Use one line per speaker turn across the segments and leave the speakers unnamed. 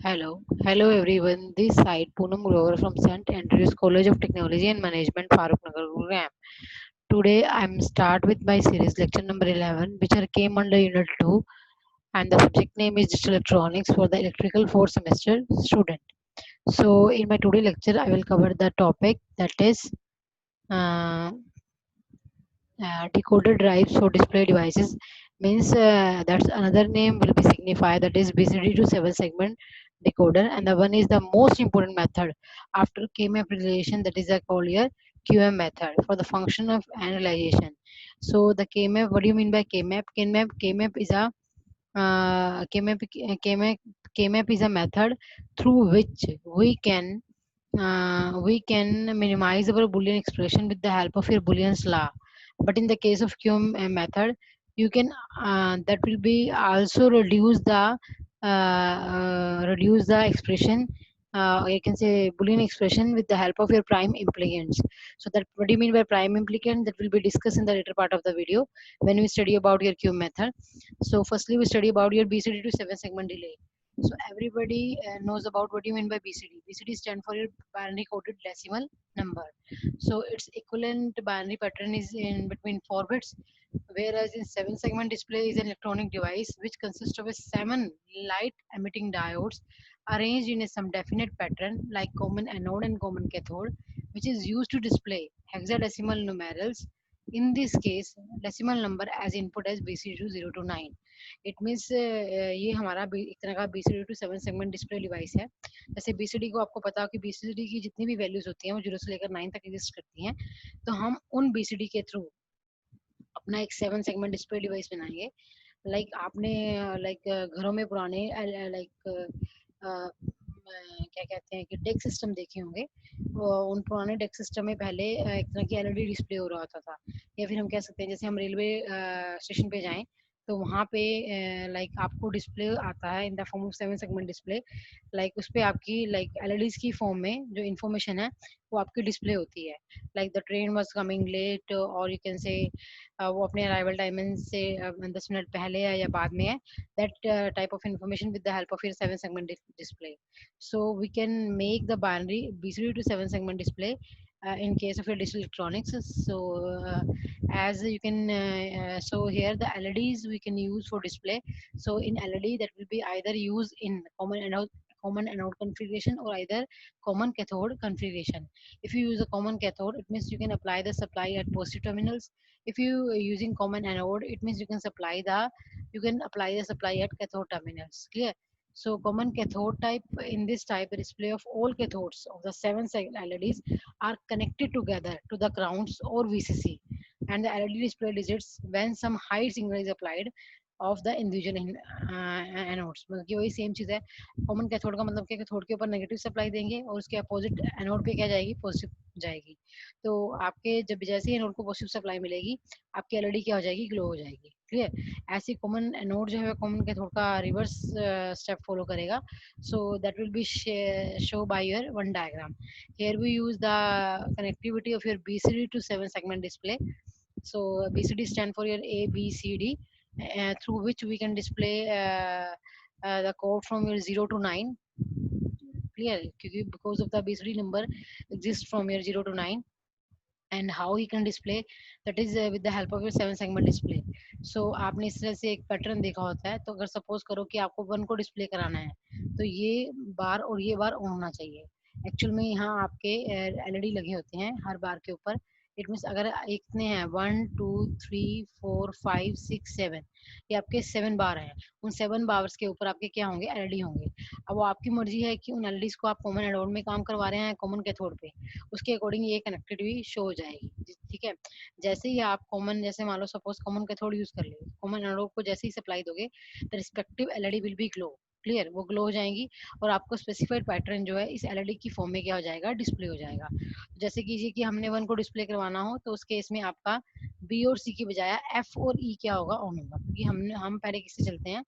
Hello everyone. This side Poonam Grover from St. Andrews College of Technology and Management, Farooq Nagar, Gurugram. Today I'm start with my series lecture number 11, which are came under Unit 2, and the subject name is Digital Electronics for the Electrical 4th semester student. So in my today lecture, I will cover the topic that is uh, decoder drives for display devices. Means that's another name will be signify that is BCD to 7 segment decoder, and the one is the most important method after KMAP relation, that is a called here QM method for the function of analyzation. So the KMAP, what do you mean by KMAP? KMAP is a KMAP, KMAP, KMAP is a method through which we can minimize our boolean expression with the help of your boolean's law. But in the case of QM method, you can that will be also reduce the expression. You can say boolean expression with the help of your prime implicants. So that, what do you mean by prime implicant? That will be discussed in the later part of the video when we study about your QM method. So firstly, we study about your BCD to 7 segment delay. So everybody knows about what you mean by BCD. BCD stand for your binary coded decimal number. So its equivalent binary pattern is in between 4 bits, whereas in 7 segment display is an electronic device which consists of a 7 light emitting diodes arranged in a some definite pattern like common anode and common cathode, which is used to display hexadecimal numerals. In this case, decimal number as input as BCD to 0 to 9. It means ये हमारा एक तरह का BCD to 7 segment display device है. जैसे BCD को आपको पता हो कि BCD की जितनी भी वैल्यूज होती हैं वो 0 से लेकर 9 तक एग्जिस्ट करती हैं. तो हम उन BCD के थ्रू अपना एक 7 सेगमेंट डिस्प्ले डिवाइस बनाएंगे. लाइक आपने घरों में पुराने क्या कहते हैं कि डेक सिस्टम देखे होंगे. उन पुराने डेक सिस्टम में पहले एक तरह की एलईडी डिस्प्ले हो रहा होता था, या फिर हम कह सकते हैं जैसे हम रेलवे स्टेशन पे जाएं तो वहाँ पे आपको डिस्प्ले आता है in the form of 7 segment display. उस पे आपकी एलईडीज की फॉर्म में जो इन्फॉर्मेशन है वो आपकी डिस्प्ले होती है. The train was coming late, और यू कैन से वो अपने अराइवल टाइमिंग से 10 मिनट पहले है या बाद में है. That type of information with the help of your 7 segment display. So we can make the binary BCD to 7 segment display in case of your digital electronics. So as you can so here the LEDs we can use for display. So in LED that will be either used in common anode configuration or either common cathode configuration. If you use a common cathode, it means you can apply the supply at positive terminals. If you are using common anode, it means you can apply the supply at cathode terminals. Clear? So common cathode type, in this type, the display of all cathodes of the 7 LEDs are connected together to the grounds or VCC, and the LED display digits when some high signal is applied of the individual anodes. मतलब कि वही same चीज़ है. Common cathode का मतलब क्या, cathode के ऊपर negative supply देंगे और उसके अपोजिट एनोड पे क्या जाएगी, पॉजिटिव जाएगी. तो आपके जब जैसे ही एनोड को पॉजिटिव सप्लाई मिलेगी, आपकी एलईडी क्या हो जाएगी, ग्लो हो जाएगी. क्लियर? ऐसी कॉमन एनोड जो है कॉमन कैथोड का रिवर्स स्टेप फॉलो करेगा. So that will B show by your one diagram. Here we use the connectivity of your BCD to 7 segment display. So BCD stand for your A, B, C, D, through which we can display the code from your 0 to 9. Clear? Because of the BCD number exists from your 0 to 9. And how he can display, that is with the help of your 7 segment display. So आपने इस तरह से एक pattern देखा होता है. तो अगर सपोज करो कि आपको 1 को डिस्प्ले कराना है तो ये बार और ये बार ऑन होना चाहिए. एक्चुअल में यहाँ आपके एलईडी लगे होते हैं हर बार के ऊपर. इट मीन्स अगर इतने हैं 1 2 3 4 5 6 7, ये आपके 7 बार हैं. उन 7 बार्स के ऊपर आपके क्या होंगे, एलईडी होंगे. अब वो आपकी मर्जी है कि उन एलईडीज को आप कॉमन एनोड में काम करवा रहे हैं कॉमन कैथोड पे, उसके अकॉर्डिंग ये कनेक्टिविटी शो हो जाएगी. ठीक है? जैसे ही आप कॉमन, जैसे मान लो सपोज कॉमन कैथोड यूज कर ले, कॉमन एनोड को जैसे ही सप्लाई दोगे, the respective LED will be glow. Clear? वो ग्लो हो जाएंगी और आपको स्पेसिफाइड पैटर्न जो है इस एलईडी की फॉर्म में क्या हो जाएगा, डिस्प्ले हो जाएगा. जैसे कीजिए कि हमने 1 को डिस्प्ले करवाना हो तो उस केस में आपका बी और सी की बजाय एफ और ई क्या होगा, ऑन होगा. क्योंकि हम पहले किससे चलते हैं,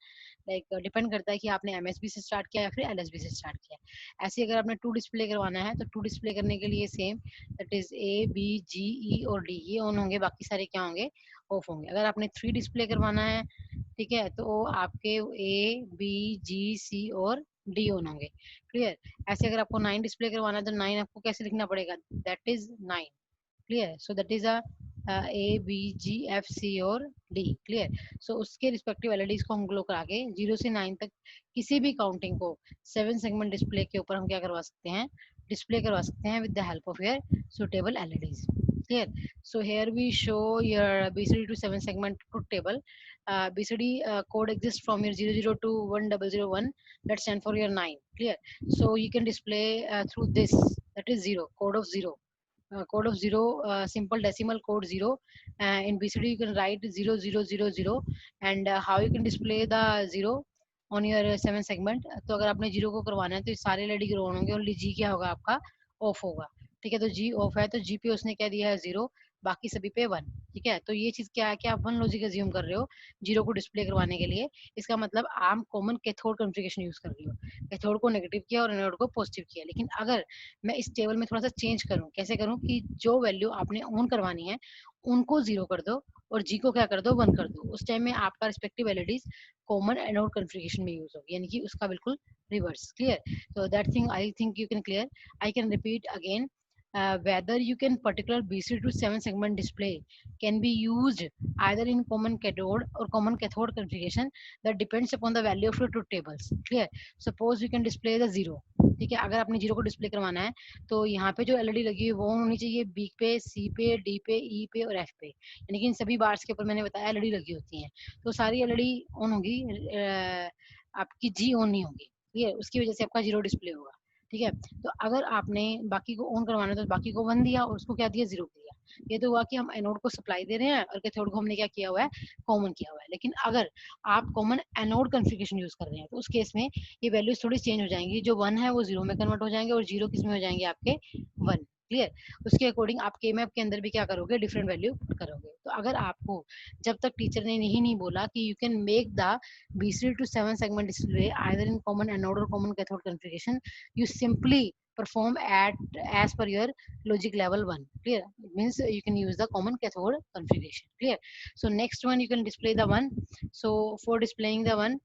डिपेंड करता है कि आपने एमएसबी से स्टार्ट किया या फिर एलएसबी से स्टार्ट किया. ऐसे अगर आपने 2 डिस्प्ले करवाना है तो 2 डिस्प्ले करने के लिए same, that is A B G E और डी, ये ऑन होंगे, बाकी सारे क्या होंगे, ऑफ होंगे. अगर आपने 3 डिस्प्ले करवाना है, ठीक है, तो आपके ए बी जी सी और डी ऑन होंगे। क्लियर। ऐसे अगर आपको 9 डिस्प्ले करवाना है तो 9 आपको कैसे लिखना पड़ेगा, that is 9। Clear. So that is a A B G F C और डी। क्लियर। सो उसके रिस्पेक्टिव एलईडीज को हम ग्लो करा के 0 से 9 तक किसी भी काउंटिंग को 7 सेगमेंट डिस्प्ले के ऊपर हम क्या करवा सकते हैं, डिस्प्ले करवा सकते हैं with the help of your suitable LEDs. Clear. So here we show your BCD to 7 segment truth table. BCD code exists from your 00 to 1001, that stand for your 9. Clear. So you can display through this, that is 0, code of 0. Code of 0, simple decimal code 0. In BCD you can write 0000, and how you can display the 0 on your 7 segment. तो अगर आपने 0 को करवाना है तो सारे LED grow होंगे, only जी क्या होगा आपका, ऑफ होगा। ठीक है। तो जी ऑफ है तो जी पे उसने क्या दिया है 0, बाकी सभी पे 1। ठीक है। तो ये चीज क्या है कि आप 1 लॉजिक अज्यूम कर रहे हो 0 को डिस्प्ले करवाने के लिए। इसका मतलब आप कॉमन कैथोड कॉन्फ़िगरेशन यूज कर रही हो, कैथोड को नेगेटिव किया और एनोड को पॉजिटिव किया। लेकिन अगर मैं इस टेबल में थोड़ा सा चेंज करूं, कैसे करूं कि जो वैल्यू आपने ऑन करवानी है उनको 0 कर दो और जी को क्या कर दो 1 कर दो, उस टाइम में आपका respective LEDs common anode configuration में यूज होगी, यानी कि उसका बिल्कुल रिवर्स। क्लियर। तो that thing I think you can clear. I can repeat again, whether you can particular BCD to 7 segment display can be used either in common cathode or common cathode configuration, that depends upon the value of your truth tables. Clear. Suppose we can display the 0। ठीक है। अगर आपने 0 को display करवाना है तो यहाँ पे जो एलईडी लगी है वो होनी चाहिए बी पे, सी पे, डी पे, ई पे और एफ पे, यानी कि इन सभी बार्स के ऊपर मैंने बताया एलईडी लगी होती हैं। तो सारी एलईडी ऑन होगी, आपकी जी ऑन नहीं होगी। ठीक है। उसकी वजह से आपका 0 डिस्प्ले होगा। ठीक है। तो अगर आपने बाकी को ऑन करवाना है तो बाकी को 1 दिया और उसको क्या दिया 0 दिया। ये तो हुआ कि हम एनोड को सप्लाई दे रहे हैं और कैथोड को हमने क्या किया हुआ है, कॉमन किया हुआ है। लेकिन अगर आप कॉमन एनोड कॉन्फ़िगरेशन यूज कर रहे हैं तो उस केस में ये वैल्यूज थोड़ी चेंज हो जाएंगी, जो 1 है वो 0 में कन्वर्ट हो जाएंगे और 0 किस में हो जाएंगे आपके 1। क्लियर। उसके अकॉर्डिंग आप के मैप के अंदर भी क्या करोगे, डिफरेंट वैल्यू पुट करोगे। तो अगर आपको जब तक टीचर ने यही नहीं बोला कि you can make the BCD to 7 segment display either in common anode or common cathode configuration, you simply perform at as per your logic level 1। Clear. It means you can use the common cathode configuration। Clear. So next one you can display the 1। So for displaying the 1,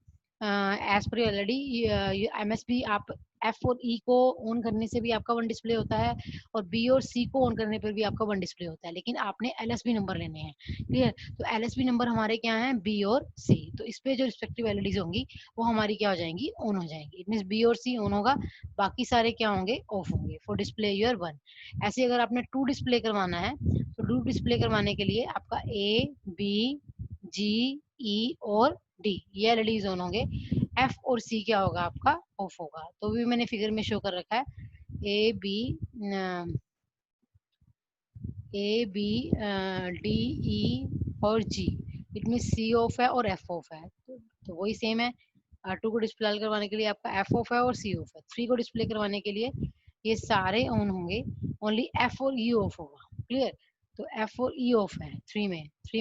as per your LED MSB आप F और E को on करने से भी आपका 1 display होता है और B और C को ऑन करने पर भी आपका 1 डिस्प्ले होता है, लेकिन आपने LSB नंबर लेने हैं। क्लियर। तो LSB नंबर हमारे क्या है, B और C। तो इस पे जो रिस्पेक्टिव एलईडीज होंगी वो हमारी क्या हो जाएंगी, ऑन हो जाएंगी। इट मींस B और C ऑन होगा, बाकी सारे क्या होंगे, ऑफ होंगे फॉर डिस्प्ले योर 1। ऐसे अगर आपने 2 डिस्प्ले करवाना है तो 2 डिस्प्ले करवाने के लिए आपका A, B, G, E और D ये एलईडीज ऑन होंगे, F और C क्या होगा आपका, ऑफ होगा। तो भी मैंने फिगर में शो कर रखा है A, B, D, E और G। It mean C of है और F ऑफ है, तो वही सेम है। 2 को डिस्प्ले करवाने के लिए आपका F ऑफ है और C ऑफ है। 3 को डिस्प्ले करवाने के लिए ये सारे ऑन होंगे, ओनली F और E ऑफ होगा। क्लियर। तो F और E ऑफ है 3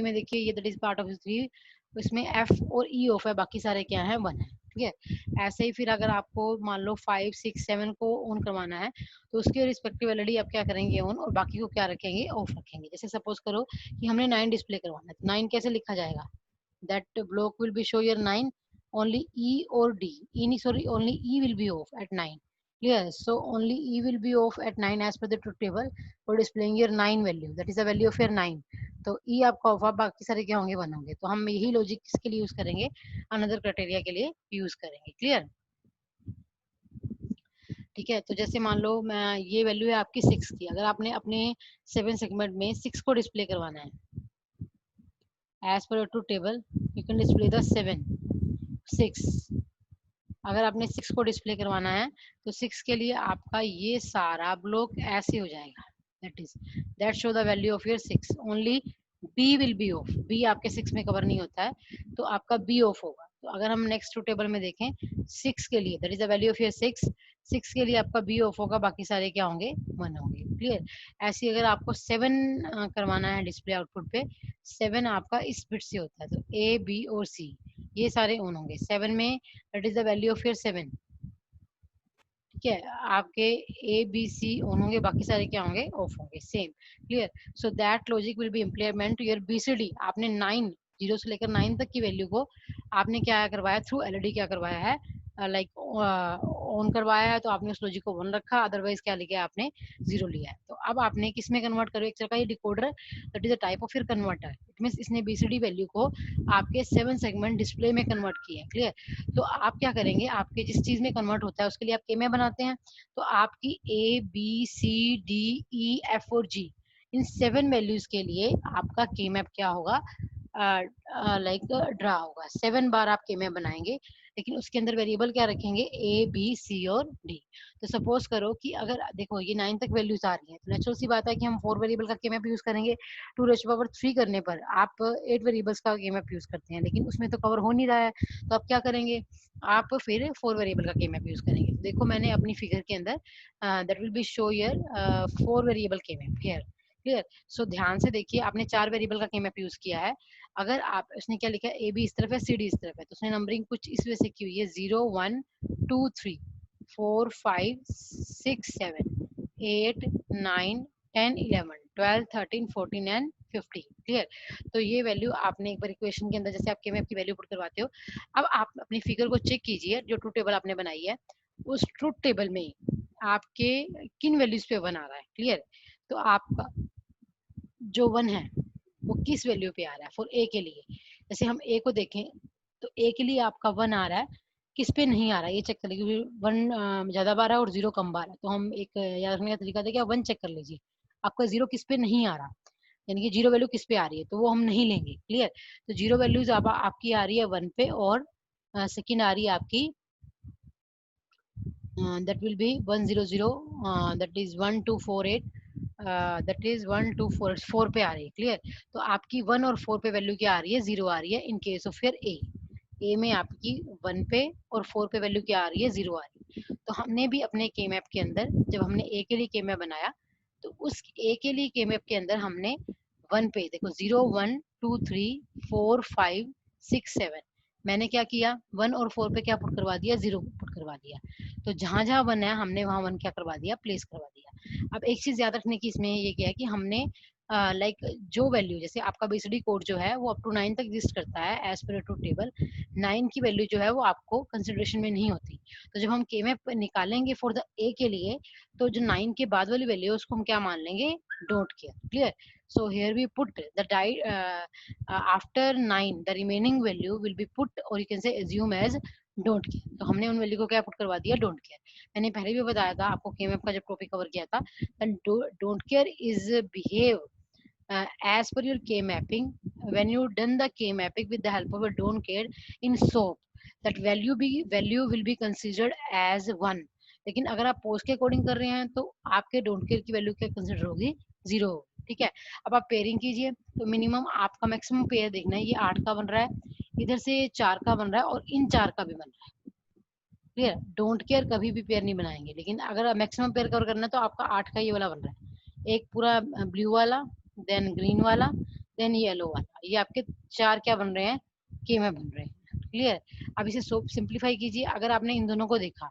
में देखिए ये दैट इज पार्ट ऑफ 3, इसमें F और E ऑफ है, बाकी सारे क्या है 1 है। ठीक है। ऐसे ही फिर अगर आपको मान लो 5, 6, 7 को ऑन करवाना है तो उसके रिस्पेक्टिव एलईडी आप क्या करेंगे ऑन और बाकी को क्या रखेंगे, ऑफ रखेंगे। जैसे सपोज करो कि हमने 9 डिस्प्ले करवाना है, 9 कैसे लिखा जाएगा, that block will be show your 9, only E or D, sorry, only E will be off at 9। Clear. So only E will be off at 9 as per the truth table for displaying your 9 value, that is the value of your 9। तो E आपका of, बाकी सारे क्या होंगे 1 होंगे। तो हम यही लॉजिक किसके लिए यूज करेंगे, अनदर क्राइटेरिया के लिए यूज करेंगे। क्लियर। ठीक है। तो जैसे मान लो मैं ये वैल्यू है आपकी 6 की, अगर आपने अपने 7 सेगमेंट में 6 को डिस्प्ले करवाना है as per your truth table, you can display the 7, 6। अगर आपने 6 को डिस्प्ले करवाना है तो 6 के लिए आपका ये सारा ब्लॉक ऐसे हो जाएगा, that show the value of your 6, only B will be off। B आपके 6 में कवर नहीं होता है तो आपका B ऑफ होगा। तो अगर हम नेक्स्ट टू टेबल में देखें 6 के लिए, that is the value of your 6 के लिए आपका B ऑफ होगा, बाकी सारे क्या होंगे 1 होंगे। क्लियर। ऐसे अगर आपको 7 करवाना है डिस्प्ले आउटपुट पे, 7 आपका इस बिट से होता है तो A, B और C ये सारे ऑन होंगे 7 में, that is the value of your 7। ठीक है। आपके A, B, C ऑन होंगे, बाकी सारे क्या होंगे, ऑफ होंगे। Same. Clear. So that logic will be implement to your BCD। आपने 9 0 से लेकर 9 तक की वैल्यू को आपने क्या करवाया, थ्रू एलईडी क्या करवाया है, लाइक ऑन करवाया है तो आपने उस लॉजिक को 1 रखा, अदरवाइज क्या लिया आपने 0 लिया है। तो अब आपने किस में कन्वर्ट करो, एक तरह का ये decoder that is a type of your converter. It means इसने बीसीडी वैल्यू को आपके 7 सेगमेंट डिस्प्ले में कन्वर्ट किया है। क्लियर? तो आप क्या करेंगे, आपके जिस चीज में कन्वर्ट होता है उसके लिए आप केमे बनाते हैं, तो आपकी A B C D E F और जी, इन 7 वैल्यूज के लिए आपका के मैप क्या होगा, लाइक ड्रा होगा। 7 बार आप के मैप बनाएंगे, लेकिन उसके अंदर वेरिएबल क्या रखेंगे, ए बी सी और डी। तो सपोज करो कि अगर देखो ये 9 तक वैल्यूज आ रही है, तो नेचुरल सी बात है कि हम 4 वेरिएबल का के मैप यूज करेंगे। 2 करने पर आप 8 वेरिएबल्स का के मैप यूज करते हैं, लेकिन उसमें तो कवर हो नहीं रहा है, तो आप क्या करेंगे, आप फिर 4 वेरिएबल का के मैप यूज करेंगे। देखो मैंने अपनी फिगर के अंदर that will B show your 4 variable के मैप हियर। क्लियर? सो ध्यान से देखिए, आपने 4 वेरिएबल का के मैप यूज किया है। अगर आप, उसने क्या लिखा है, ए बी इस तरफ है, सी डी इस तरफ है, तो उसने नंबरिंग कुछ इस वजह से की हुई है, 0 1 2 3 4 5 6 7 8 9 10 11 12 13 14 एंड 15। क्लियर? तो ये वैल्यू आपने एक बार इक्वेशन के अंदर जैसे आपके मैप की वैल्यू पुट करवाते हो, अब आप अपनी फिगर को चेक कीजिए, जो ट्रूथ टेबल आपने बनाई है उस ट्रूथ टेबल में आपके किन वैल्यूज पे 1 आ रहा है। क्लियर? तो आपका जो 1 है वो किस वैल्यू पे आ रहा है फॉर ए के लिए। जैसे हम ए को देखें तो ए के लिए आपका 1 आ रहा है, किस पे नहीं आ रहा है ये चेक कर लीजिए, क्योंकि 1 ज्यादा बार है और 0 कम बार है, तो हम एक याद रखने का तरीका देखिए, 1 चेक कर लीजिए आपका 0 किस पे नहीं आ रहा, यानी कि 0 वैल्यू किस पे आ रही है, तो वो हम नहीं लेंगे। क्लियर? तो 0 वैल्यूज आपकी आ रही है 1 पे, और सेकंड आ रही है आपकी that will be 100, that is 1248, that is 1244 पे आ रही है। क्लियर? तो आपकी 1 और 4 पे वैल्यू क्या आ रही है, 0 आ रही है इन केस ऑफ योर ए में आपकी 1 पे और 4 पे वैल्यू क्या आ रही है, 0 आ रही है। तो हमने भी अपने के मैप के अंदर जब हमने ए के लिए के मैप बनाया, तो उस ए के लिए के मैप के अंदर हमने 1 पे देखो 0 1 2 3 4 5 6 7, मैंने क्या किया, 1 और 4 पे क्या पुट करवा दिया, 0 पुट करवा दिया। तो जहाँ-जहाँ 1 है हमने वहाँ 1 क्या करवा दिया, प्लेस करवा दिया। अब एक चीज़ याद रखने की इसमें ये क्या है कि हमने लाइक जो वैल्यू, जैसे आपका बीसीडी कोड जो है वो अप टू 9 तक एग्जिस्ट करता है एज पर ट्रूथ टेबल, 9 की वैल्यू जो है वो आपको कंसिडरेशन में नहीं होती। तो जब हम के मैप निकालेंगे फॉर द ए के लिए, तो जो 9 के बाद वाली वैल्यू है उसको हम क्या मान लेंगे, don't care. Clear? So here we put the after 9 the remaining value will be put, और you can say assume as don't care. तो हमने उन वैल्यू को क्या पुट करवा दिया, डोंट केयर। मैंने पहले भी बताया था आपको के मैप का जब टॉपिक कवर किया था, don't care is behave as per your k mapping when you done the k mapping with the help of a don't care in SOAP, that value will be considered as 1। लेकिन अगर आप post के according कर रहे हैं तो आपके don't care की वैल्यू क्या कंसिडर होगी, 0। ठीक है? अब आप पेयरिंग कीजिए, तो मिनिमम आपका मैक्सिमम पेयर देखना है, ये 8 का बन रहा है, इधर से 4 का बन रहा है, और इन 4 का भी बन रहा है। क्लियर? डोंट केयर कभी भी पेयर नहीं बनाएंगे, लेकिन अगर मैक्सिमम पेयर कवर करना है तो आपका 8 का ये वाला बन रहा है, एक पूरा ब्लू वाला, देन ग्रीन वाला, देन येलो वाला, ये आपके 4 क्या बन रहे हैं, के में बन रहे हैं। क्लियर? अब इसे सिंप्लीफाई कीजिए, अगर आपने इन दोनों को देखा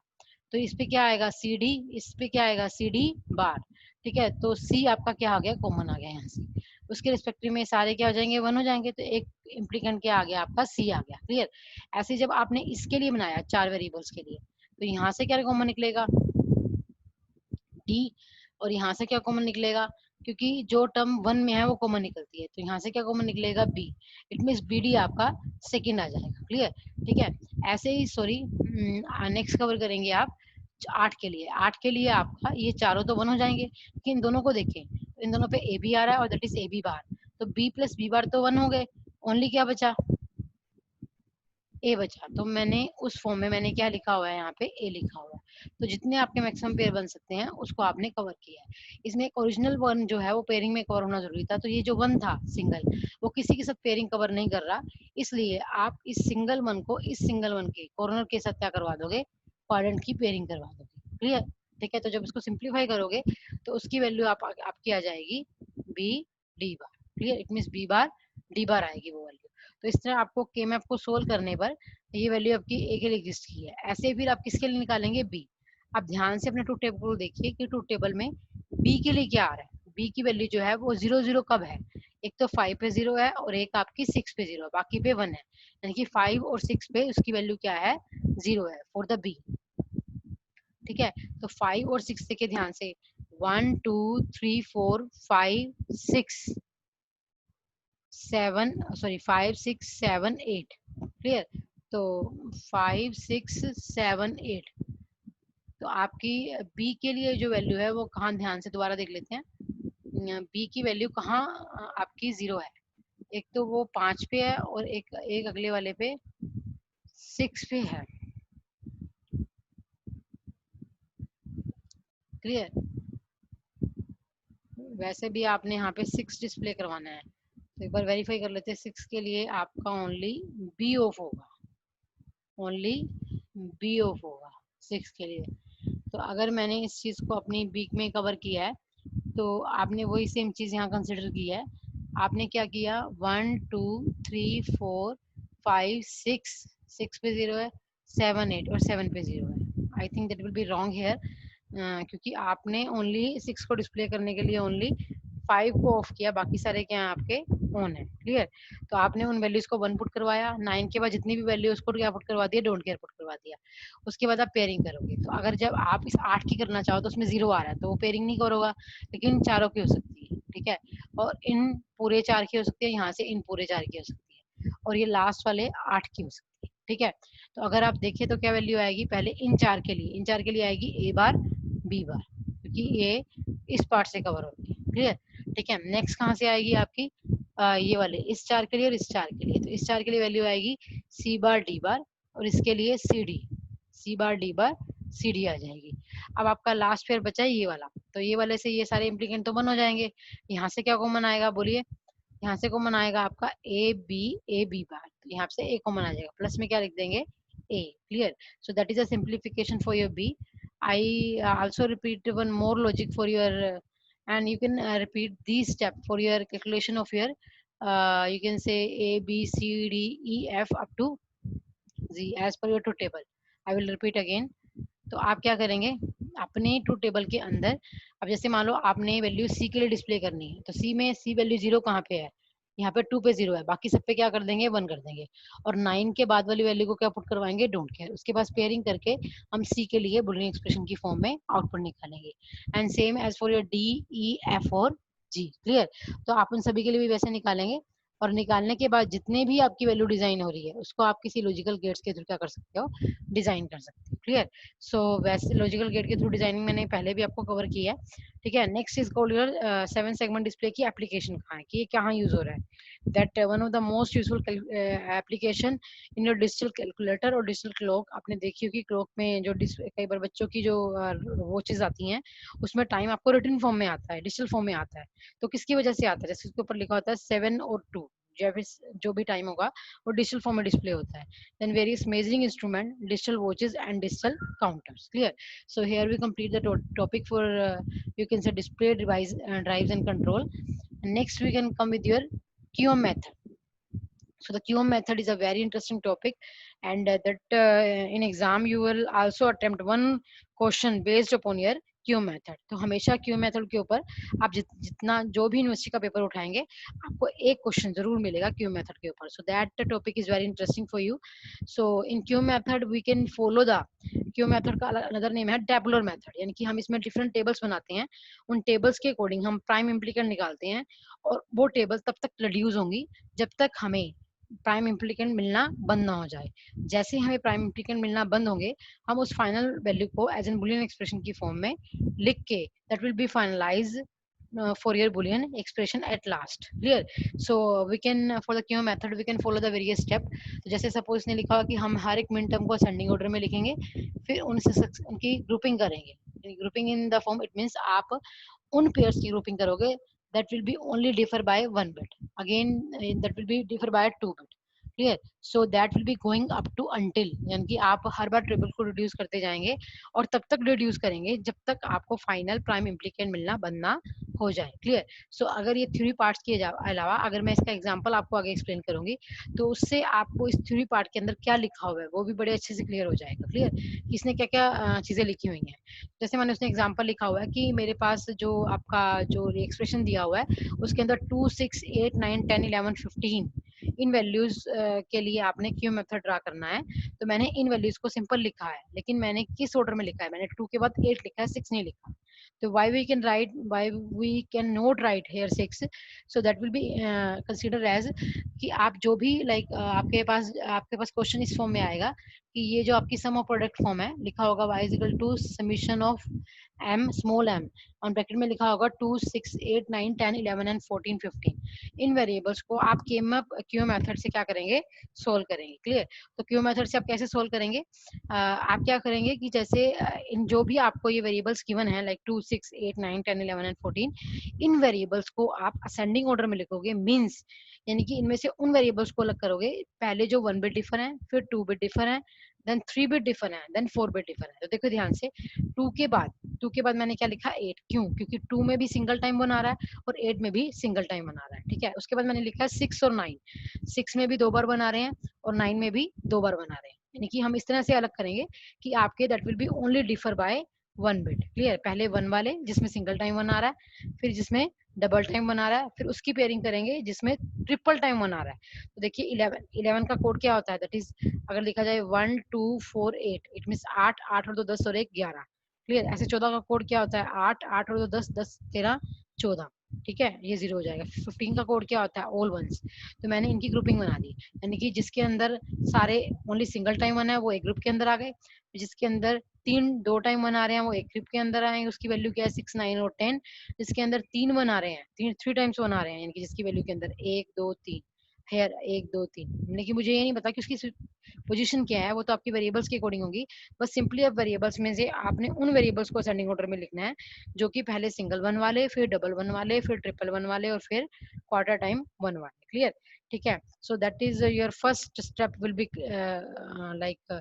तो इस पे क्या आएगा, सी डी, इस पे क्या आएगा, सी डी बार। ठीक है? तो सी आपका क्या आ गया, कॉमन आ गया यहाँ से, उसके रिस्पेक्टिव में सारे क्या हो जाएंगे, 1 हो जाएंगे, तो एक इम्प्लीकेंट क्या आ गया, आपका सी आ गया। क्लियर? ऐसे जब आपने इसके लिए बनाया 4 वेरिएबल्स के लिए, तो यहाँ से क्या कॉमन निकलेगा, डी, और यहाँ से क्या कॉमन निकलेगा, क्योंकि जो टर्म 1 में है वो कॉमन निकलती है, तो यहाँ से क्या कॉमन निकलेगा, B. It means B D आपका सेकंड आ जाएगा। क्लियर? ठीक है? ऐसे ही सॉरी, नेक्स्ट कवर करेंगे आप 8 के लिए। 8 के लिए आपका ये चारों तो 1 हो जाएंगे, लेकिन इन दोनों को देखें तो इन दोनों पे ए बी आ रहा है, और that is A B bar, तो बी प्लस बी बार तो 1 हो गए, ओनली क्या बचा, ए बचा। तो मैंने उस फॉर्म में मैंने क्या लिखा हुआ है, यहाँ पे ए लिखा हुआ है। तो जितने आपके मैक्सिमम पेयर बन सकते हैं उसको आपने कवर किया है। इसमें एक ओरिजिनल 1 जो है वो पेयरिंग में कवर होना जरूरी था, तो ये जो 1 था सिंगल, वो किसी के साथ पेयरिंग कवर नहीं कर रहा, इसलिए आप इस सिंगल 1 को इस सिंगल 1 के कॉर्नर के साथ क्या करवा दोगे, क्वाड्रेंट की पेयरिंग करवा दोगे। क्लियर? ठीक है? तो जब इसको सिंप्लीफाई करोगे तो उसकी वैल्यू आपकी आ जाएगी B D bar. Clear? It means B bar D bar आएगी वो वैल्यू। तो इस तरह आपको के मैप को सोल्व करने पर ये वैल्यू आपकी ए के लिए एग्जिस्ट की है। ऐसे फिर आप किसके लिए निकालेंगे, बी। अब ध्यान से अपने ट्रूथ टेबल को देखिए कि ट्रूथ टेबल में बी के लिए क्या आ रहा है, बी की वैल्यू जो है वो 0 0 कब है, एक तो 5 पे 0 है और एक आपकी 6 पे 0 है, बाकी पे 1 है, यानी कि 5 और 6 पे उसकी वैल्यू क्या है, 0 है फॉर द बी। ठीक है, तो 5 और 6 देखे ध्यान से, 1 2 3 4 5 6 7, सॉरी 5 6 7 8। क्लियर, तो 5 6 7 8। तो आपकी बी के लिए जो वैल्यू है वो कहाँ, ध्यान से दोबारा देख लेते हैं। बी की वैल्यू कहाँ आपकी 0 है, एक तो वो 5 पे है और एक एक अगले वाले पे 6 पे है। क्लियर, वैसे भी आपने यहाँ पे 6 डिस्प्ले करवाना है, तो एक बार वेरीफाई कर लेते हैं। 6 के लिए आपका ओनली बी ऑफ होगा, ओनली बी ऑफ होगा 6 के लिए। तो अगर मैंने इस चीज को अपनी बीक में कवर किया है, तो आपने वही सेम चीज यहाँ कंसिडर की है। आपने क्या किया, 1 2 3 4 5 6, 6 पे 0 है, 7 8 और 7 पे 0 है। I think that will be wrong hair, क्योंकि आपने ओनली 6 को डिस्प्ले करने के लिए ओनली 5 को ऑफ किया, बाकी सारे क्या हैं आपके ऑन है। क्लियर, तो आपने उन वैल्यूज को 1 पुट करवाया, 9 के बाद जितनी भी वैल्यू उसको क्या पुट करवा दिया, डोंट केयर पुट करवा दिया। उसके बाद आप पेयरिंग करोगे, तो अगर जब आप इस 8 की करना चाहो तो उसमें 0 आ रहा है तो वो पेयरिंग नहीं करोगा, लेकिन चारों की हो सकती है। ठीक है, और इन पूरे 4 की हो सकती है, यहाँ से इन पूरे 4 की हो सकती है, और ये लास्ट वाले 8 की हो सकती है। ठीक है, तो अगर आप देखें तो क्या वैल्यू आएगी, पहले इन 4 के लिए, इन 4 के लिए आएगी ए बार बी बार, क्योंकि ये इस पार्ट से कवर होती है। क्लियर, ठीक है, नेक्स्ट कहाँ से आएगी आपकी, ये वाले इस 4 के लिए और इस 4 के लिए, तो इस 4 के लिए वैल्यू आएगी सी बार डी बार, और इसके लिए सी डी, सी बार डी बार सी डी आ जाएगी। अब आपका लास्ट पेयर बचा है ये वाला, तो ये वाले से ये सारे इम्प्लीकेंट तो बन हो जाएंगे। यहाँ से क्या कॉमन आएगा बोलिए, यहाँ से कॉमन आएगा आपका ए बी बार, तो यहाँ से ए कॉमन आ जाएगा, प्लस में क्या लिख देंगे A. Clear, so that is a simplification for your B. I also repeat one more logic for your, and you can repeat these step for your calculation of your, you can say A B C D E F up to Z as per your truth table. I will repeat again. तो आप क्या करेंगे, अपने true table के अंदर, अब जैसे मान लो आपने वैल्यू सी के लिए डिस्प्ले करनी है, तो सी में सी वैल्यू 0 कहाँ पे है, यहाँ पे 2 पे 0 है, बाकी सब पे क्या कर देंगे 1 कर देंगे, और 9 के बाद वाली वैल्यू को क्या पुट करवाएंगे, डोंट केयर। उसके बाद पेयरिंग करके हम सी के लिए बुलियन एक्सप्रेशन की फॉर्म में आउटपुट निकालेंगे, and same as for your D E F और जी। क्लियर, तो आप उन सभी के लिए भी वैसे निकालेंगे, और निकालने के बाद जितने भी आपकी वैल्यू डिजाइन हो रही है उसको आप किसी लॉजिकल गेट्स के थ्रू क्या कर सकते हो, डिजाइन कर सकते हो। क्लियर, सो वैसे लॉजिकल गेट के थ्रू डिजाइनिंग मैंने पहले भी आपको कवर किया है। ठीक है, next is called your 7 segment display की एप्लीकेशन कहाँ है, कि ये कहाँ यूज हो रहा है। That one of the most useful application in your digital calculator और डिजिटल क्लॉक। आपने देखी होगी क्लॉक में जो कई बार बच्चों की जो वॉचेज आती हैं उसमें टाइम आपको रिटन फॉर्म में आता है, डिजिटल फॉर्म में आता है, तो किसकी वजह से आता है, जैसे उसके ऊपर लिखा होता है 7 और 2, जो भी टाइम होगा वो डिजिटल फॉर्म में डिस्प्ले होता है। then various measuring instrument, digital watches and digital counters. Clear, so here we complete the topic for, you can say display device, drives and control. And next we can come with your QM method. So the QM method is a very interesting topic, and that in exam you will also attempt one question based upon your QM method. तो हमेशा QM method के ऊपर आप जितना जो भी university का paper उठाएंगे आपको एक क्वेश्चन जरूर मिलेगा QM method के ऊपर. So that topic is very interesting for you. So in QM method we can follow the QM method का another name है tabular method, यानी कि हम इसमें different tables बनाते हैं, उन tables के अकॉर्डिंग हम प्राइम इम्प्लीकेंट निकालते हैं, और वो टेबल तब तक रिड्यूस होंगी जब तक हमें प्राइम इम्प्लीकेंट मिलना बंद ना हो जाए। जैसे हमें प्राइम इम्प्लीकेंट मिलना बंद होंगे, हम उस फाइनल वैल्यू को एज एन बुलियन एक्सप्रेशन की फॉर्म में लिख के that will be finalize for your boolean expression at last. Clear, so we can for the QM method we can follow the various step. जैसे suppose इसने लिखा कि हम हर एक मिन टर्म को असेंडिंग ऑर्डर में लिखेंगे, फिर उनकी ग्रुपिंग करेंगे। Grouping in the form, it means आप उन पेयर्स की ग्रुपिंग करोगे that will be only differ by 1 bit, again that will be differ by 2 bit. Clear, so that will be going up to until, यानी कि आप हर बार triple को reduce करते जाएंगे और तब तक रिड्यूस करेंगे जब तक आपको फाइनल प्राइम इम्प्लीकेंट मिलना बंद ना हो जाए। क्लियर, सो अगर ये थ्योरी पार्ट्स के अलावा अगर मैं इसका एग्जांपल आपको आगे एक्सप्लेन करूंगी तो उससे आपको इस थ्योरी पार्ट के अंदर क्या लिखा हुआ है वो भी बड़े अच्छे से क्लियर हो जाएगा। क्लियर, किसने क्या क्या चीजें लिखी हुई हैं, जैसे मैंने उसने एग्जांपल लिखा हुआ है कि मेरे पास जो आपका जो एक्सप्रेशन दिया हुआ है उसके अंदर 2 6 8 9 10 11 15 इन वैल्यूज के लिए आपने क्यू मेथड ड्रा करना है। तो मैंने इन वैल्यूज को सिंपल लिखा है, लेकिन मैंने किस ऑर्डर में लिखा है, मैंने 2 के बाद 8 लिखा है, 6 नहीं लिखा। तो why we can not write here 6, so that will be consider as कि आप जो भी आपके पास क्वेश्चन इस फॉर्म में आएगा कि ये जो आपकी सम ऑफ प्रोडक्ट फॉर्म है, लिखा होगा y is equal to summation of m small m, और ब्रैकेट में लिखा होगा 2 6 8 9 10 11 एंड 14 15। इन वेरिएबल्स को आप क्यू मेथड से क्या करेंगे, सोल्व करेंगे। क्लियर? तो क्यू मेथड से आप कैसे सोल्व करेंगे, आप क्या करेंगे कि जैसे इन जो भी आपको ये वेरिएबल्स गिवन है लाइक 2 6 8 9 10 11 एंड 14, इन वेरिएबल्स को आप असेंडिंग ऑर्डर में लिखोगे। मींस यानी कि इनमें से उन वेरिएबल्स को अलग करोगे, पहले जो 1 बिट डिफर है, फिर 2 बिट डिफर है, देन 3 बिट डिफर है, देन 4 बिट डिफर है। तो देखो ध्यान से, 2 के बाद मैंने क्या लिखा 8, क्यों? क्योंकि 2 में भी सिंगल टाइम बना रहा है और 8 में भी सिंगल टाइम बना रहा है। ठीक है, उसके बाद मैंने लिखा 6 और 9, 6 में भी 2 बार बना रहे हैं और 9 में भी 2 बार बना रहे हैं। यानी कि हम इस तरह से अलग करेंगे कि आपके that will B only differ by 1 bit. Clear? पहले 1 वाले जिसमें सिंगल टाइम बना रहा है, फिर जिसमें डबल टाइम बना रहा है, फिर उसकी पेयरिंग करेंगे जिसमें ट्रिपल टाइम बना रहा है। तो देखिए 11 का कोड क्या होता है, दैट इज अगर लिखा जाए 1 2 4 8, इट मींस 8 8 और 2 10 और 1 11। क्लियर? ऐसे 14 का कोड क्या होता है, 8 8 और 2 10 10 13 14। ठीक है, ये 0 हो जाएगा। 15 का कोड क्या होता है, ऑल वंस। तो मैंने इनकी ग्रुपिंग बना दी, यानी कि जिसके अंदर सारे ओनली सिंगल टाइम बना है वो एक ग्रुप के अंदर आ गए, जिसके अंदर 2 टाइम बना रहे हैं वो एक ग्रुप के अंदर आएंगे, उसकी वैल्यू क्या है 6 9 और 10। जिसके अंदर 3 बना रहे हैं, 3 टाइम्स बना रहे हैं, यानी कि जिसकी वैल्यू के अंदर 1 2 3 है, 1 2 3। लेकिन मुझे ये नहीं पता कि उसकी पोजीशन क्या है, वो तो आपकी वेरिएबल्स के अकॉर्डिंग होगी। बस सिंपली अब वेरिएबल्स में से आपने उन वेरिएबल्स को असेंडिंग ऑर्डर में लिखना है जो कि पहले सिंगल वन वाले, फिर डबल वन वाले, फिर ट्रिपल वन वाले और फिर क्वार्टर टाइम वन वाले। क्लियर? ठीक है, so that is your first step will be like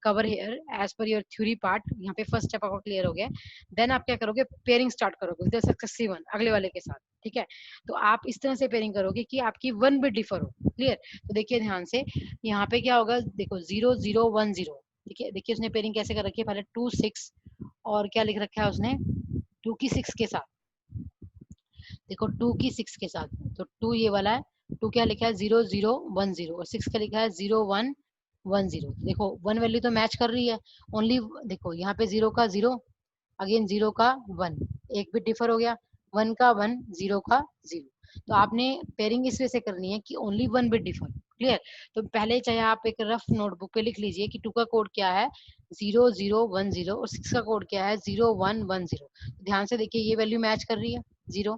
cover here as per your theory part. यहाँ पे फर्स्ट स्टेप आपका क्लियर हो गया। देन आप क्या करोगे, पेयरिंग स्टार्ट करोगे विद सक्सेसिव वन, अगले वाले के साथ। ठीक है, तो आप इस तरह से पेयरिंग करोगे कि आपकी 1 बिट डिफर हो। क्लियर? तो देखिए ध्यान से, यहाँ पे क्या होगा, देखो 0 0 1 0। ठीक है, देखिए उसने पेयरिंग कैसे कर रखी है, पहले 2 6 और क्या लिख रखा है उसने, 2 की 6 के साथ। देखो 2 की 6 के साथ, तो 2 ये वाला है, 2 क्या लिखा है 0 0 1 0 और 6 का लिखा है 0 1 1 0। देखो 1 वैल्यू तो मैच कर रही है ओनली। देखो यहाँ पे 0 का 0, अगेन 0 का 1, एक बिट डिफर हो गया, 1 का 1 0 का 0। तो आपने पेयरिंग इस वजह से करनी है कि ओनली 1 बिट डिफर। क्लियर? तो पहले चाहे आप एक रफ नोटबुक पे लिख लीजिए कि 2 का कोड क्या है 0 0 1 0 और 6 का कोड क्या है 0 1 1 0। ध्यान से देखिए ये वैल्यू मैच कर रही है, 0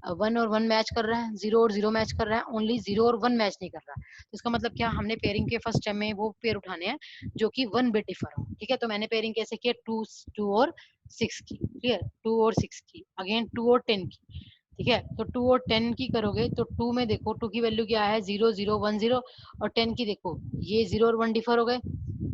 1 और 1 मैच कर रहा है, 0 और 0 मैच कर रहा है, ओनली 0 और 1 मैच नहीं कर रहा। तो इसका मतलब क्या, हमने पेयरिंग के फर्स्ट टाइम में वो पेयर उठाने हैं जो कि 1 बिट डिफर हो। ठीक है, तो मैंने पेयरिंग कैसे किया, 2 और 6 की। क्लियर? 2 और 6 की, अगेन 2 और 10 की। ठीक है, तो 2 और 10 की करोगे तो 2 में देखो 2 की वैल्यू क्या है 0 0 1 0 और 10 की देखो ये 0 और 1 डिफर हो गए,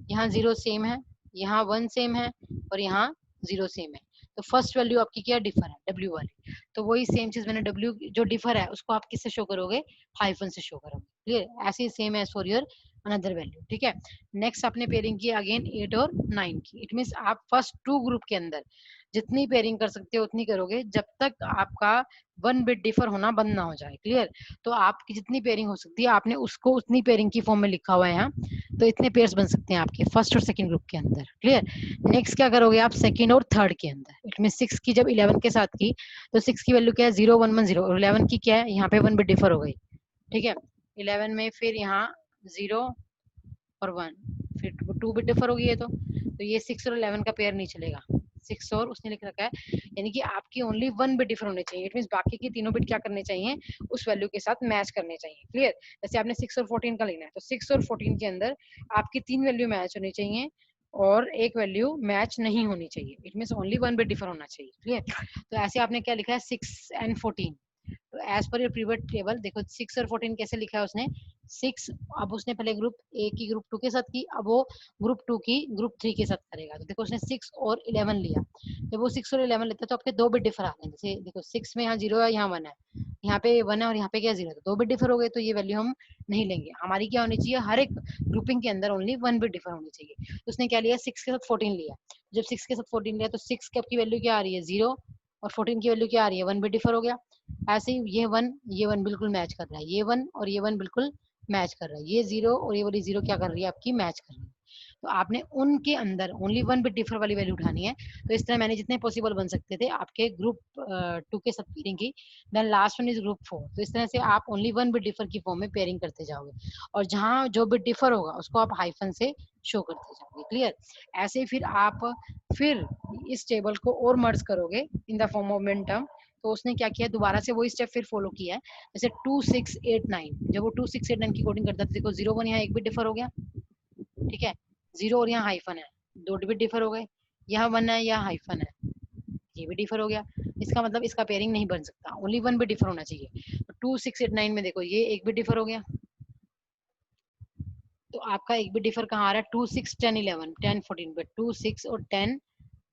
यहाँ 0 सेम है, यहाँ 1 सेम है और यहाँ 0 सेम है। तो फर्स्ट वैल्यू आपकी क्या डिफर है, W वाली। तो वही सेम चीज मैंने W जो डिफर है उसको आप किससे शो करोगे, हाइफन से शो करोगे। क्लियर? ऐसे ही same as for your another value. ठीक है, नेक्स्ट आपने पेयरिंग की अगेन 8 और 9 की। इट मींस आप फर्स्ट 2 ग्रुप के अंदर जितनी पेयरिंग कर सकते हो उतनी करोगे जब तक आपका 1 बिट डिफर होना बंद ना हो जाए। क्लियर? तो आपकी जितनी पेयरिंग हो सकती है आपने उसको उतनी पेयरिंग की फॉर्म में लिखा हुआ है यहाँ। तो इतने पेयर्स बन सकते हैं आपके फर्स्ट और सेकंड ग्रुप के अंदर। क्लियर? नेक्स्ट क्या करोगे आप सेकंड और थर्ड के अंदर। इट मीन 6 की जब 11 के साथ की तो 6 की वैल्यू क्या है 0 1 1 0 और 11 की क्या है, यहाँ पे 1 बिट डिफर हो गई। ठीक है, 11 में फिर यहाँ 0 और 1, फिर 2 बिट डिफर हो गई है। तो ये 6 और 11 का पेयर नहीं चलेगा, 6 और उसने लिख रखा है, यानी कि आपकी ओनली 1 बिट डिफर होने चाहिए। इट मींस बाकी की तीनों बिट क्या करने चाहिए, उस वैल्यू के साथ मैच करने चाहिए। क्लियर? जैसे आपने 6 और 14 का लेना है तो 6 और 14 के अंदर आपकी 3 वैल्यू मैच होनी चाहिए और एक वैल्यू मैच नहीं होनी चाहिए। It means only 1 bit differ होना चाहिए। क्लियर? तो ऐसे आपने क्या लिखा है 6 एंड 14। तो as per your previous table देखो 6 और 14 कैसे लिखा है उसने, 6 अब उसने पहले ग्रुप ए की ग्रुप 2 के साथ की, अब वो ग्रुप 2 की ग्रुप 3 के साथ करेगा। तो देखो उसने 6 और 11 लिया, जब वो 6 और 11 लेता है तो आपके 2 बिट डिफर आ रहे हैं। जैसे देखो 6 में यहाँ 0 है, यहाँ 1 है, यहाँ पे 1 है और यहाँ पे क्या 0 है, तो 2 बिट डिफर हो गए, तो ये वैल्यू हम नहीं लेंगे। हमारी क्या होनी चाहिए, हर एक ग्रुपिंग के अंदर ओनली 1 बिट डिफर होनी चाहिए। तो उसने क्या लिया 6 के साथ 14 लिया, जब 6 के साथ 14 लिया तो 6 की आपकी वैल्यू क्या आ रही है 0 और 14 की वैल्यू क्या आ रही है 1 बिट डिफर हो गया। ऐसे ही ये वन बिल्कुल मैच कर रहा है, ये वन और ये वन बिल्कुल मैच कर रहा है, ये जीरो और ये वाली जीरो क्या कर रही है आपकी, मैच कर रही है। तो आपने उनके अंदर ओनली वन बिट डिफर वाली वैल्यू उठानी है। तो इस तरह मैंने जितने पॉसिबल बन सकते थे आपके ग्रुप 2 के साथ पेयरिंग की। Then last one is group 4। तो इस तरह से आप ओनली वन बिट डिफर की फॉर्म में पेयरिंग करते जाओगे, और जहां जो बिट डिफर होगा उसको आप हाइफन से शो करते जाओगे। क्लियर? ऐसे ही फिर इस टेबल को और मर्ज करोगे in the form of min term. तो उसने क्या किया, दोबारा से वही स्टेप फिर फॉलो किया है। जैसे 2689, जब वो 2689 की कोडिंग करता था, देखो 01 यहाँ एक बिट डिफर हो गया, ठीक है, 0 और यहाँ हाइफन है, 2 बिट डिफर हो गए, यहाँ 1 है, यहाँ हाइफन है, ये भी डिफर हो गया। इसका मतलब इसका पेयरिंग नहीं बन सकता, ओनली वन बिट डिफर होना चाहिए। तो 2689 में देखो ये एक बिट डिफर हो गया, तो आपका एक बिट डिफर कहाँ आ रहा है, 26 10 11 10 14 पे, 26 और 10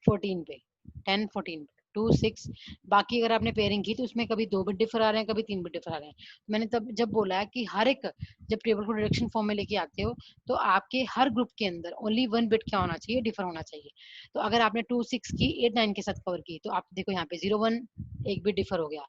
14 पे, 10 14 पे 26। बाकी अगर आपने पेयरिंग की तो उसमें कभी 2 बिट डिफर आ रहे हैं, कभी 3 बिट डिफर आ रहे हैं। मैंने तब जब बोला है कि हर एक, जब टेबल को डिडक्शन फॉर्म में लेके आते हो तो आपके हर ग्रुप के अंदर ओनली वन बिट क्या होना चाहिए, डिफर होना चाहिए। तो अगर आपने 26 की 89 के साथ कवर की, तो आप देखो यहाँ पे 01 एक बिट डिफर हो गया,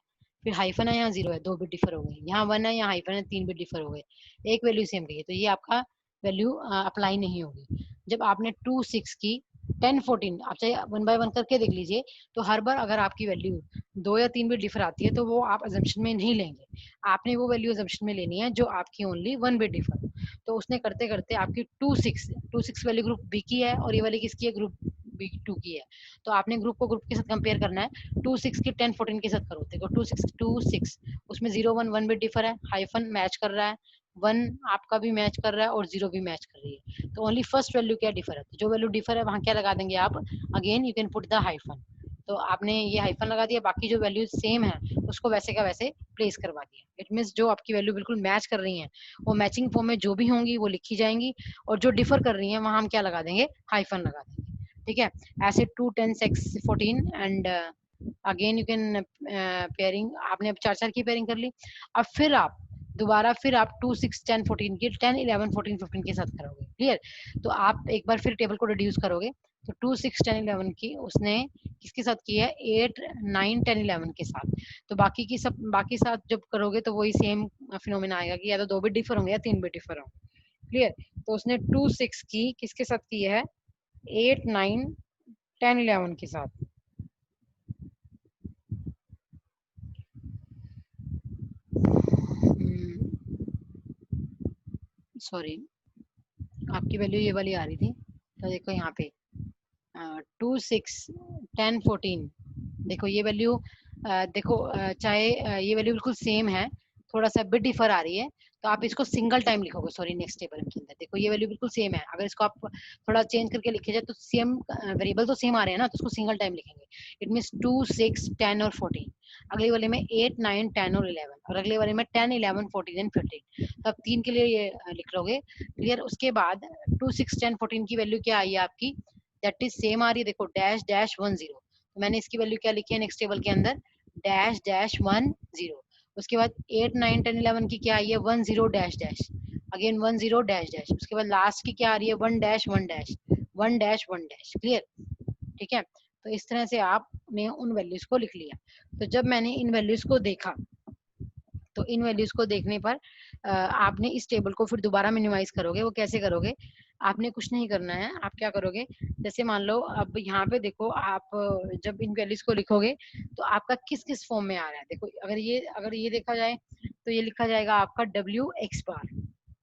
फिर हाइफन है, यहाँ 0 है, 2 बिट डिफर हो गए, यहाँ 1 है, यहाँ हाइफन है, 3 बिट डिफर हो गए, एक वैल्यू सेम गई है, तो ये आपका वैल्यू अप्लाई नहीं होगी। जब आपने 26 की 10 14, आप चाहे वन बाय वन करके देख लीजिए, तो हर बार अगर आपकी वैल्यू 2 या 3 बिट डिफर आती है तो वो आप अजम्पशन में नहीं लेंगे, आपने वो वैल्यू अजम्पशन में लेनी है जो आपकी ओनली 1 बिट डिफर। तो उसने करते करते आपकी 26 वैल्यू ग्रुप बी की है, और ये वाली किसकी है, ग्रुप बी 2 की है। तो आपने ग्रुप को ग्रुप के साथ कंपेयर करना है, 26 की 10 14 के साथ करो, देखो 26 उसमें 0 1 1 बिट डिफर है, हाइफन मैच कर रहा है, 1 आपका भी मैच कर रहा है और 0 भी मैच कर रही है। तो ओनली फर्स्ट वैल्यू क्या डिफर है, तो जो वैल्यू डिफर है वहां क्या लगा देंगे आप, again you can put the hyphen. तो आपने ये हाइफन लगा दिया, बाकी जो वैल्यू सेम है उसको वैसे का वैसे प्लेस करवा दिया। इट मीन्स जो आपकी वैल्यू बिल्कुल मैच कर रही है वो मैचिंग फॉर्म में जो भी होंगी वो लिखी जाएंगी, और जो डिफर कर रही है वहां हम क्या लगा देंगे, हाइफन लगा देंगे। ठीक है, ऐसे 2 10 6 14 and again you can pairing, आपने अब 4 4 की पेयरिंग कर ली। अब फिर आप 2 6 10 14 की 10 11 14 15 के साथ करोगे। क्लियर? तो आप एक बार फिर टेबल को रिड्यूस करोगे, तो 2 6 10 11 की उसने किसके साथ की है, 8 9 10 11 के साथ। तो बाकी साथ जब करोगे तो वही सेम फिनोमेना आएगा कि या तो 2 बिट डिफर होंगे या 3 बिट डिफर होंगे। क्लियर? तो उसने 2 6 की किसके साथ की है, 8 9 10 11 के साथ। सॉरी, आपकी वैल्यू ये वाली आ रही थी, तो देखो यहाँ पे 2 6 10 14, देखो ये वैल्यू, देखो चाहे ये वैल्यू बिल्कुल सेम है, थोड़ा सा बिट डिफर आ रही है, तो आप इसको सिंगल टाइम लिखोगे। सॉरी, नेक्स्ट टेबल के अंदर देखो ये वैल्यू बिल्कुल सेम है, अगर इसको आप थोड़ा चेंज करके लिखे जाए तो सेम वेरिएबल तो सेम आ रहे हैं ना, तो उसको सिंगल टाइम लिखेंगे। इट मीन्स 2 6 10 और 14, अगले वाले में 8 9 10 और 11, और अगले वाले में 10 11 14 एंड 15। तो आप 3 के लिए ये लिख लोगे। क्लियर? उसके बाद 2 6 10 14 की वैल्यू क्या आई है आपकी, दैट इज सेम आ रही है, देखो डैश डैश 1 0। तो मैंने इसकी वैल्यू क्या लिखी है नेक्स्ट टेबल के अंदर, डैश डैश 1 0। उसके बाद 8 9 10 11 की क्या आई है, 1 0 dash dash, again 1 0 dash dash. उसके बाद लास्ट की क्या आ रही है, 1 dash 1 dash 1 dash 1 dash. Clear? ठीक है, तो इस तरह से आपने उन वैल्यूज को लिख लिया। तो जब मैंने इन वैल्यूज को देखा, तो इन वैल्यूज को देखने पर आपने इस टेबल को फिर दोबारा मिनिमाइज करोगे। वो कैसे करोगे, आपने कुछ नहीं करना है, आप क्या करोगे, जैसे मान लो अब यहाँ पे देखो आप जब इन वैल्यूज को लिखोगे तो आपका किस किस फॉर्म में आ रहा है। देखो अगर ये देखा जाए तो ये लिखा जाएगा आपका डब्ल्यू एक्स बार।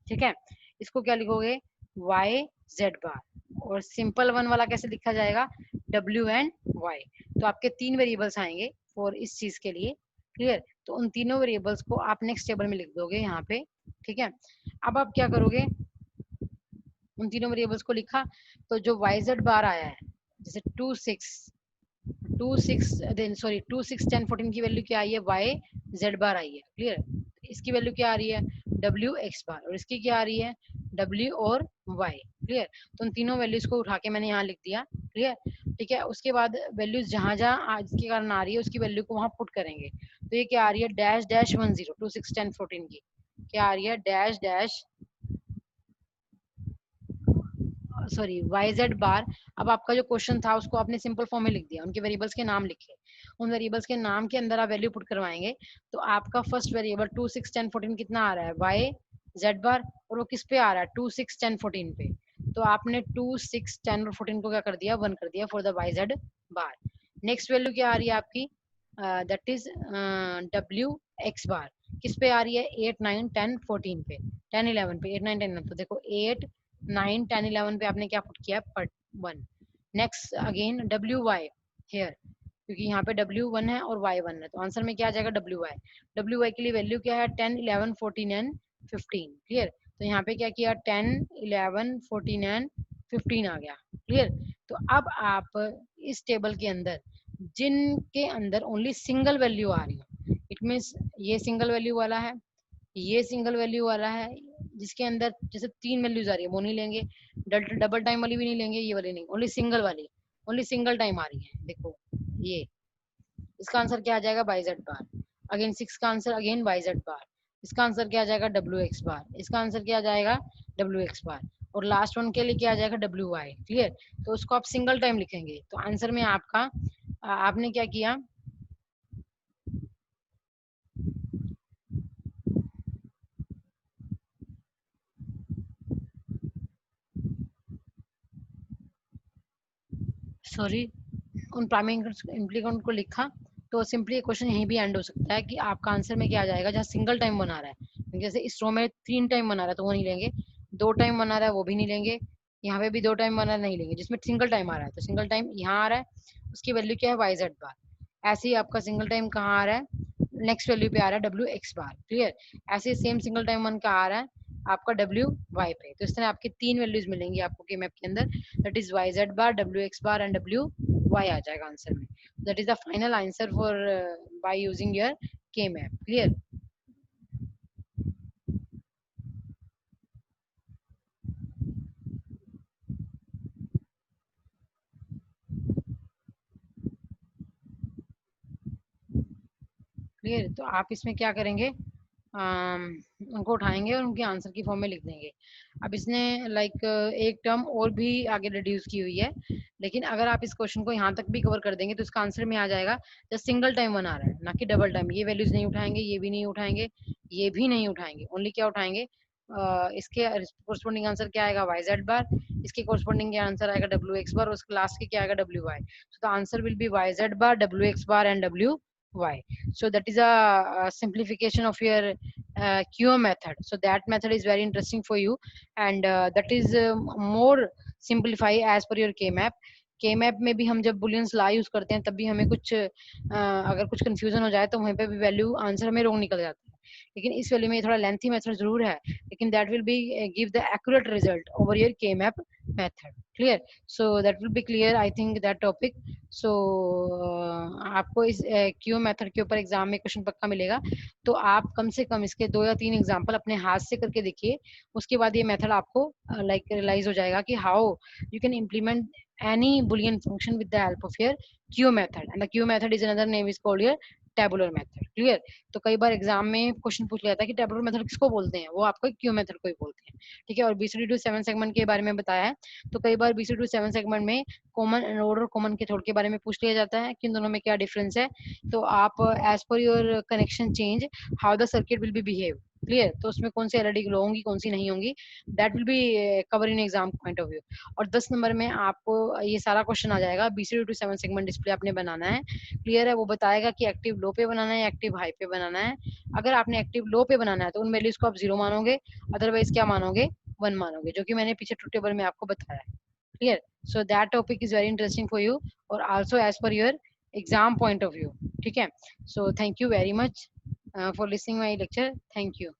ठीक है, इसको क्या लिखोगे, वाई जेड बार। और सिंपल वन वाला कैसे लिखा जाएगा, डब्ल्यू एंड वाई। तो आपके 3 वेरिएबल्स आएंगे फॉर इस चीज के लिए। क्लियर? तो उन तीनों वेरिएबल्स को आप नेक्स्ट टेबल में लिख दोगे यहाँ पे। ठीक है, अब आप क्या करोगे, उन तीनों वेरिएबल्स को लिखा, तो जो वाई जेड बार आया है, जैसे 2 6 10 14 की वैल्यू क्या आई है, वाई जेड बार आई है। क्लियर? इसकी वैल्यू क्या आ रही है, डब्ल्यू एक्स बार, और इसकी क्या आ रही है, डब्ल्यू और वाई। क्लियर? तो उन तीनों वैल्यूज को उठा के मैंने यहाँ लिख दिया। क्लियर? ठीक है, उसके बाद वैल्यूज जहां जहां जिसके कारण आ रही है उसकी वैल्यू को वहां पुट करेंगे। तो ये क्या आ रही है, डैश डैश 1 0 2 6 10 14 की क्या आ रही है, dash dash sorry Y Z bar. अब आपका जो क्वेश्चन था उसको आपने सिंपल फॉर्म में लिख दिया, उनके वेरिएबल्स के नाम लिखे। उन वेरिएबल्स के नाम के अंदर आप वैल्यू पुट करवाएंगे तो आपका फर्स्ट वेरिएबल 2 6 10 14 कितना आ रहा है y z बार, और वो किस पे आ रहा है 2 6 10 14 पे। तो आपने 2 6 10 और 14 को क्या कर दिया 1 कर दिया for the y z bar. Next value क्या आ रही है आपकी, दैट इज w x बार, किस पे आ रही है 8 9 10 14 पे, 10 11 पे, 8 9 10 तो देखो 8 9 10 11 पे आपने क्या पुट किया पर 1। Next again W Y here, क्योंकि यहाँ पे W1 है और Y1 है तो आंसर में क्या आ जाएगा WY। WY के लिए वैल्यू क्या है 10 11 14 एंड 15, क्लियर। तो यहाँ पे क्या किया 10 11 14 एंड 15 आ गया, क्लियर। तो अब आप इस टेबल के अंदर जिनके अंदर ओनली सिंगल वैल्यू आ रही है, इट मीन्स ये सिंगल वैल्यू वाला है, ये सिंगल वैल्यू वाला है, जिसके अंदर जैसे 3 वैल्यूज आ रही है वो नहीं लेंगे, डबल टाइम वाली भी नहीं लेंगे, ये वाली नहीं, ओनली सिंगल वाली, ओनली सिंगल टाइम आ रही है, देखो ये। इसका आंसर क्या आ जाएगा वाई जेड बार। अगेन 6 का आंसर अगेन वाई जेड बार। इसका आंसर क्या आ जाएगा डब्ल्यू एक्स बार। इसका आंसर क्या आ जाएगा डब्ल्यू एक्स बार। और लास्ट वन के लिए क्या आ जाएगा डब्ल्यू वाई, क्लियर। तो उसको आप सिंगल टाइम लिखेंगे तो आंसर में आपका आपने क्या किया, सॉरी, उन प्राइमरी इम्प्लीकेंट को लिखा तो सिंपली क्वेश्चन यहीं भी एंड हो सकता है कि आपका आंसर में क्या आ जाएगा, जहाँ सिंगल टाइम बना रहा है, जैसे इस रो में 3 टाइम बना रहा है तो वो नहीं लेंगे, 2 टाइम बना रहा है वो भी नहीं लेंगे, यहाँ पे भी 2 टाइम बना नहीं लेंगे, जिसमें सिंगल टाइम आ रहा है तो सिंगल टाइम यहाँ आ रहा है उसकी वैल्यू क्या है वाई जेड बार। ऐसे ही आपका सिंगल टाइम कहाँ आ रहा है नेक्स्ट वैल्यू पे आ रहा है डब्ल्यू एक्स बार, क्लियर। ऐसे सेम सिंगल टाइम वन का आ रहा है आपका डब्ल्यू वाई पे। तो इस तरह आपके 3 वैल्यूज मिलेंगी आपको के मैप के अंदर, that is Y Z bar W X bar and W Y आ जाएगा आंसर में। That is the final answer for by using your K map, clear. Clear, तो आप इसमें क्या करेंगे, उनको उठाएंगे और उनके आंसर की फॉर्म में लिख देंगे। अब इसने लाइक एक टर्म और भी आगे रिड्यूस की हुई है, लेकिन अगर आप इस क्वेश्चन को यहाँ तक भी कवर कर देंगे तो इसका आंसर में आ जाएगा जब सिंगल टाइम बना रहा है ना कि डबल टाइम। ये वैल्यूज नहीं उठाएंगे, ये भी नहीं उठाएंगे, ये भी नहीं उठाएंगे, ओनली क्या उठाएंगे इसके कोरस्पॉन्डिंग आंसर क्या आएगा वाई जेड बार, इसके कोरस्पॉन्डिंग आंसर आएगा डब्ल्यू एक्स बार, और उसके लास्ट के क्या आएगा W Y. So the answer will be Y Z bar W X bar and W y. So that is a simplification of your QM method. So that method is very interesting for you, and that is more simplify as per your KMap. KMap में भी हम जब bullions ला use करते हैं तब भी हमें कुछ अगर कुछ कंफ्यूजन हो जाए तो वहीं पे भी वैल्यू आंसर में रॉन्ग निकल जाता है, लेकिन इस वैल्यू में थोड़ा लेंथी मेथड जरूर है, लेकिन that will B give the accurate result over your KMap method, clear. So that will be clear I think that topic. So आपको इस क्यू मेथड के ऊपर एग्जाम में क्वेश्चन पक्का मिलेगा, तो आप कम से कम इसके 2 या 3 एग्जाम्पल अपने हाथ से करके देखिए, उसके बाद ये मेथड आपको लाइक रियलाइज हो जाएगा कि how you can implement any boolean function with the help of your q method, and the q method is another name is called your tabular method, clear. तो कई बार एग्जाम में question पूछ लिया था कि टेबुलर मेथड किसको बोलते हैं, वो आपको क्यू मेथड को ही बोलते हैं, ठीक है। और BCD टू 7 सेगमेंट के बारे में बताया है, तो कई बार BCD टू 7 सेगमेंट में कॉमन एनोड और कॉमन कैथोड के बारे में पूछ लिया जाता है कि इन दोनों में क्या डिफरेंस है, तो आप as per your connection change how the circuit will be behave, clear. तो उसमें कौन सी एलईडी ग्लो होंगी कौन सी नहीं होंगी, that will B cover in exam point of view. और 10 नंबर में आपको ये सारा क्वेश्चन आ जाएगा, BCD टू 7 सेगमेंट डिस्प्ले आपने बनाना है, क्लियर है। वो बताएगा कि एक्टिव लो पे बनाना है या एक्टिव हाई पे बनाना है। अगर आपने एक्टिव लो पे बनाना है तो उन वैल्यूज को आप 0 मानोगे, अदरवाइज क्या मानोगे 1 मानोगे, जो कि मैंने पीछे ट्रुथ टेबल में आपको बताया है, clear. So that topic is very interesting for you और also as per your exam point of view, ठीक है। So thank you very much for listening my lecture, thank you.